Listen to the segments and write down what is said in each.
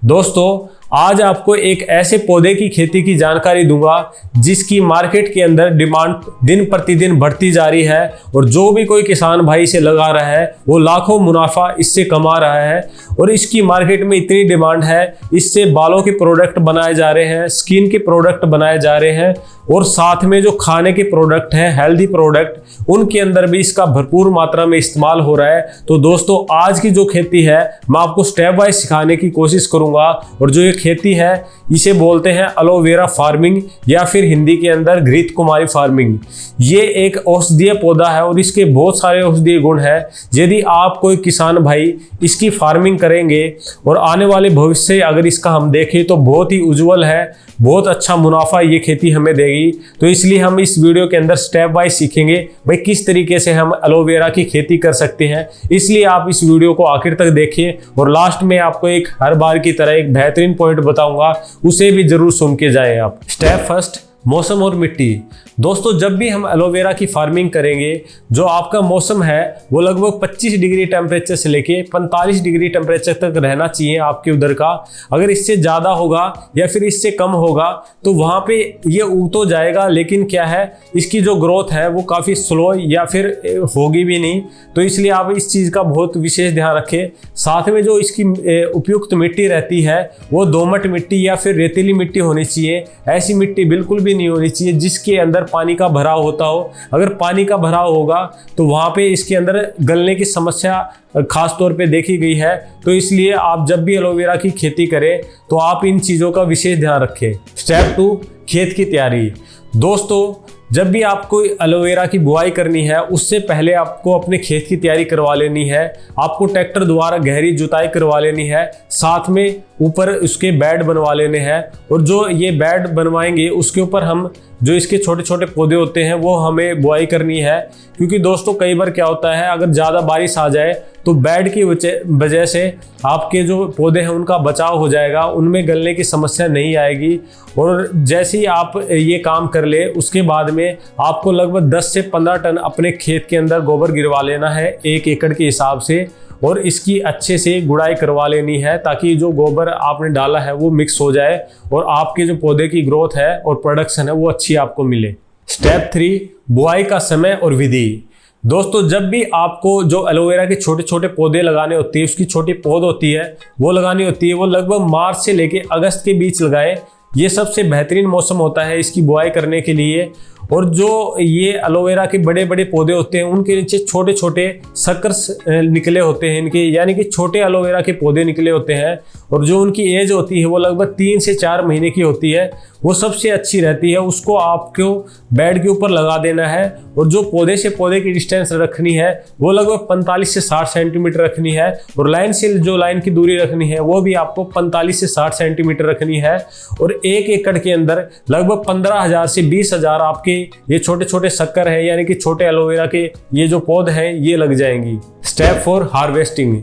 दोस्तों आज आपको एक ऐसे पौधे की खेती की जानकारी दूंगा जिसकी मार्केट के अंदर डिमांड दिन प्रतिदिन बढ़ती जा रही है और जो भी कोई किसान भाई इसे लगा रहा है वो लाखों मुनाफा इससे कमा रहा है। और इसकी मार्केट में इतनी डिमांड है, इससे बालों के प्रोडक्ट बनाए जा रहे हैं, स्किन के प्रोडक्ट बनाए जा रहे हैं और साथ में जो खाने के प्रोडक्ट हैं, हेल्दी प्रोडक्ट, उनके अंदर भी इसका भरपूर मात्रा में इस्तेमाल हो रहा है। तो दोस्तों आज की जो खेती है मैं आपको स्टेप बाय सिखाने की कोशिश करूंगा और जो ये खेती है इसे बोलते हैं एलोवेरा फार्मिंग या फिर हिंदी के अंदर घृत कुमारी फार्मिंग। ये एक औषधीय पौधा है और इसके बहुत सारे औषधीय गुण हैं। यदि आप कोई किसान भाई इसकी फार्मिंग करेंगे और आने वाले भविष्य अगर इसका हम देखें तो बहुत ही उज्जवल है, बहुत अच्छा मुनाफा ये खेती हमें देगी। तो इसलिए हम इस वीडियो के अंदर स्टेप बाय सीखेंगे भाई किस तरीके से हम एलोवेरा की खेती कर सकते हैं। इसलिए आप इस वीडियो को आखिर तक देखिए और लास्ट में आपको एक हर बार की तरह एक बेहतरीन पॉइंट बताऊंगा, उसे भी जरूर सुन के जाएं आप। स्टेप फर्स्ट, मौसम और मिट्टी। दोस्तों जब भी हम एलोवेरा की फार्मिंग करेंगे, जो आपका मौसम है वो लगभग 25 डिग्री टेम्परेचर से लेके 45 डिग्री टेम्परेचर तक रहना चाहिए आपके उधर का। अगर इससे ज़्यादा होगा या फिर इससे कम होगा तो वहाँ पे ये उग तो जाएगा, लेकिन क्या है इसकी जो ग्रोथ है वो काफ़ी स्लो या फिर होगी भी नहीं। तो इसलिए आप इस चीज़ का बहुत विशेष ध्यान रखें। साथ में जो इसकी उपयुक्त मिट्टी रहती है वो दोमट मिट्टी या फिर रेतीली मिट्टी होनी चाहिए। ऐसी मिट्टी बिल्कुल भी नहीं होनी चाहिए जिसके अंदर पानी का भराव होता हो। अगर पानी का भराव होगा तो वहाँ पे इसके अंदर गलने की समस्या खास तौर पे देखी गई है। तो इसलिए आप जब भी एलोवेरा की खेती करें तो आप इन चीज़ों का विशेष ध्यान रखें। स्टेप 2, खेत की तैयारी। दोस्तों जब भी आपको एलोवेरा की बुआई करनी है उससे पहले आपको अपने खेत की तैयारी करवा लेनी है। आपको ट्रैक्टर द्वारा गहरी जुताई करवा लेनी है, साथ में ऊपर उसके बेड बनवा लेने हैं। और जो ये बेड बनवाएंगे उसके ऊपर हम जो इसके छोटे छोटे पौधे होते हैं वो हमें बुआई करनी है। क्योंकि दोस्तों कई बार क्या होता है अगर ज़्यादा बारिश आ जाए तो बेड की वजह से आपके जो पौधे हैं उनका बचाव हो जाएगा, उनमें गलने की समस्या नहीं आएगी। और जैसे ही आप ये काम कर ले उसके बाद में आपको लगभग 10 से 15 टन अपने खेत के अंदर गोबर गिरवा लेना है 1 एकड़ के हिसाब से, और इसकी अच्छे से गुड़ाई करवा लेनी है ताकि जो गोबर आपने डाला है वो मिक्स हो जाए और आपके जो पौधे की ग्रोथ है और प्रोडक्शन है वो अच्छी आपको मिले। स्टेप 3, बुआई का समय और विधि। दोस्तों जब भी आपको जो एलोवेरा के छोटे छोटे पौधे लगाने होती है, उसकी छोटी पौध होती है वो लगानी होती है, वो लगभग मार्च से लेके अगस्त के बीच लगाए। ये सबसे बेहतरीन मौसम होता है इसकी बुआई करने के लिए। और जो ये एलोवेरा के बड़े बड़े पौधे होते हैं उनके नीचे छोटे छोटे सकर्स निकले होते हैं इनके, यानी कि छोटे एलोवेरा के पौधे निकले होते हैं। और जो उनकी एज होती है वो लगभग 3 से 4 महीने की होती है, वो सबसे अच्छी रहती है। उसको आपको बेड के ऊपर लगा देना है और जो पौधे से पौधे की डिस्टेंस रखनी है वो लगभग 45 से 60 सेंटीमीटर रखनी है। और लाइन से जो लाइन की दूरी रखनी है वो भी आपको 45 से 60 सेंटीमीटर रखनी है। और 1 एकड़ के अंदर लगभग 15,000 से 20,000 आपके ये छोटे छोटे शक्कर है, यानी कि छोटे एलोवेरा के ये जो पौधे हैं ये लग जाएंगी। Step 4, harvesting.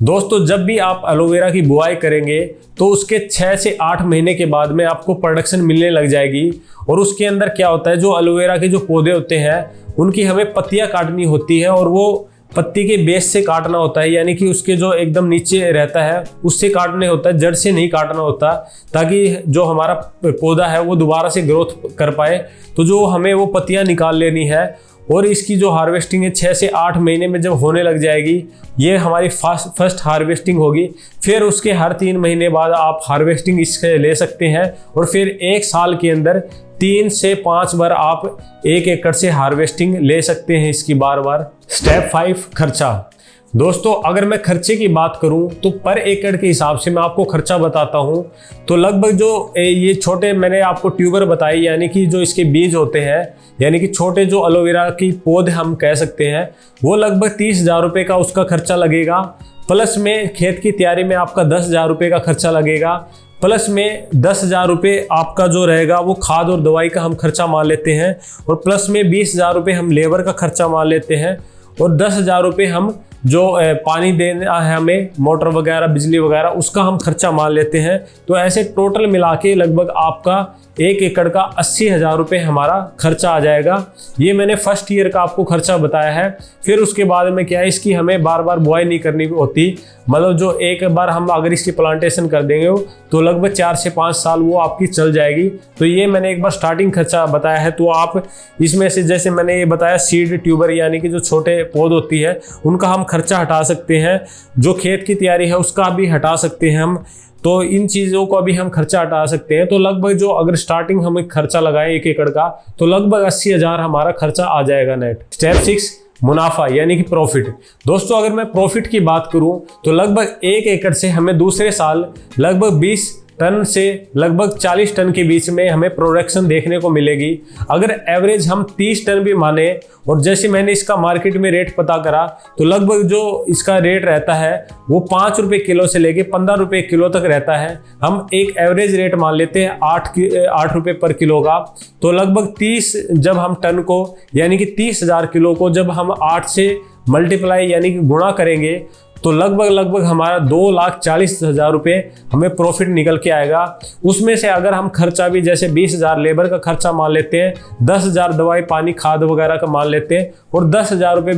दोस्तों जब भी आप एलोवेरा की बुआई करेंगे तो उसके 6 से 8 महीने के बाद में आपको प्रोडक्शन मिलने लग जाएगी। और उसके अंदर क्या होता है, जो एलोवेरा के जो पौधे होते हैं उनकी हमें पत्तियां काटनी होती है और वो पत्ती के बेस से काटना होता है, यानी कि उसके जो एकदम नीचे रहता है उससे काटने होता है, जड़ से नहीं काटना होता, ताकि जो हमारा पौधा है वो दोबारा से ग्रोथ कर पाए। तो जो हमें वो पत्तियां निकाल लेनी है और इसकी जो हार्वेस्टिंग है 6 से 8 महीने में जब होने लग जाएगी, ये हमारी फर्स्ट हार्वेस्टिंग होगी। फिर उसके हर 3 महीने बाद आप हार्वेस्टिंग इससे ले सकते हैं और फिर 1 साल के अंदर 3 से 5 बार आप 1 एकड़ से हार्वेस्टिंग ले सकते हैं इसकी बार बार। स्टेप 5, खर्चा। दोस्तों अगर मैं खर्चे की बात करूं तो पर एकड़ के हिसाब से मैं आपको खर्चा बताता हूं। तो लगभग जो ये छोटे मैंने आपको ट्यूबर बताई, यानी कि जो इसके बीज होते हैं, यानी कि छोटे जो एलोवेरा की पौध हम कह सकते हैं, वो लगभग 30,000 रुपये का उसका खर्चा लगेगा। प्लस में खेत की तैयारी में आपका 10,000 रुपये का खर्चा लगेगा। प्लस में 10,000 रुपये आपका जो रहेगा वो खाद और दवाई का हम खर्चा मान लेते हैं। और प्लस में 20,000 रुपये हम लेबर का खर्चा मान लेते हैं। और 10,000 रुपये हम जो पानी देना है हमें, मोटर वगैरह बिजली वगैरह, उसका हम खर्चा मान लेते हैं। तो ऐसे टोटल मिला के लगभग आपका 1 एकड़ का 80,000 रुपये हमारा खर्चा आ जाएगा। ये मैंने फर्स्ट ईयर का आपको खर्चा बताया है। फिर उसके बाद में क्या है, इसकी हमें बार बार बुआई नहीं करनी होती। मतलब जो एक बार हम अगर इसकी प्लांटेशन कर देंगे तो लगभग 4 से 5 साल वो आपकी चल जाएगी। तो ये मैंने एक बार स्टार्टिंग खर्चा बताया है। तो आप इसमें से जैसे मैंने ये बताया सीड ट्यूबर यानी कि जो छोटे पौध होती है उनका हम खर्चा हटा सकते हैं, जो खेत की तैयारी है उसका भी हटा सकते हैं हम। तो इन चीज़ों को भी हम खर्चा हटा सकते हैं। तो लगभग जो अगर स्टार्टिंग हम एक खर्चा लगाएं 1 एकड़ का तो लगभग 80,000 हमारा खर्चा आ जाएगा नेट। स्टेप 6 मुनाफा यानी कि प्रॉफिट। दोस्तों अगर मैं प्रॉफिट की बात करूं तो लगभग 1 एकड़ से हमें दूसरे साल लगभग 20 टन से लगभग 40 टन के बीच में हमें प्रोडक्शन देखने को मिलेगी। अगर एवरेज हम 30 टन भी माने, और जैसे मैंने इसका मार्केट में रेट पता करा तो लगभग जो इसका रेट रहता है वो 5 रुपये किलो से लेके 15 रुपये किलो तक रहता है। हम एक एवरेज रेट मान लेते हैं 8 रुपये पर किलो का। तो लगभग 30 जब हम टन को यानी कि 30,000 किलो को जब हम 8 से मल्टीप्लाई यानी कि गुणा करेंगे तो लगभग हमारा 2,40,000 रुपये हमें प्रॉफिट निकल के आएगा। उसमें से अगर हम खर्चा भी जैसे 20,000 लेबर का खर्चा मान लेते हैं, 10,000 दवाई पानी खाद वगैरह का मान लेते हैं और 10,000 रुपये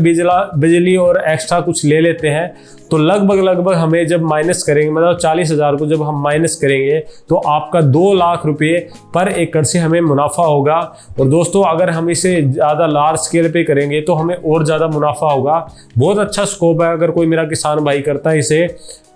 बिजली और एक्स्ट्रा कुछ ले लेते हैं, तो लगभग हमें जब माइनस करेंगे मतलब 40,000 को जब हम माइनस करेंगे तो आपका 2 लाख रुपये पर एकड़ से हमें मुनाफा होगा। और दोस्तों अगर हम इसे ज़्यादा लार्ज स्केल पे करेंगे तो हमें और ज़्यादा मुनाफा होगा। बहुत अच्छा स्कोप है अगर कोई मेरा किसान भाई करता है इसे,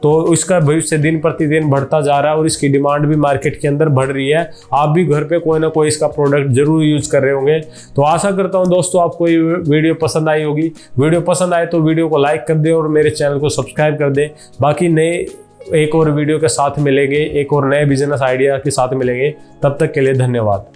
तो इसका भविष्य दिन प्रतिदिन बढ़ता जा रहा है और इसकी डिमांड भी मार्केट के अंदर बढ़ रही है। आप भी घर पे कोई ना कोई इसका प्रोडक्ट जरूर यूज कर रहे होंगे। तो आशा करता हूं दोस्तों आपको ये वीडियो पसंद आई होगी। वीडियो पसंद आए तो वीडियो को लाइक कर दें और मेरे चैनल को सब्सक्राइब कर दें। बाकी नए एक और वीडियो के साथ मिलेंगे, एक और नए बिजनेस आइडिया के साथ मिलेंगे। तब तक के लिए धन्यवाद।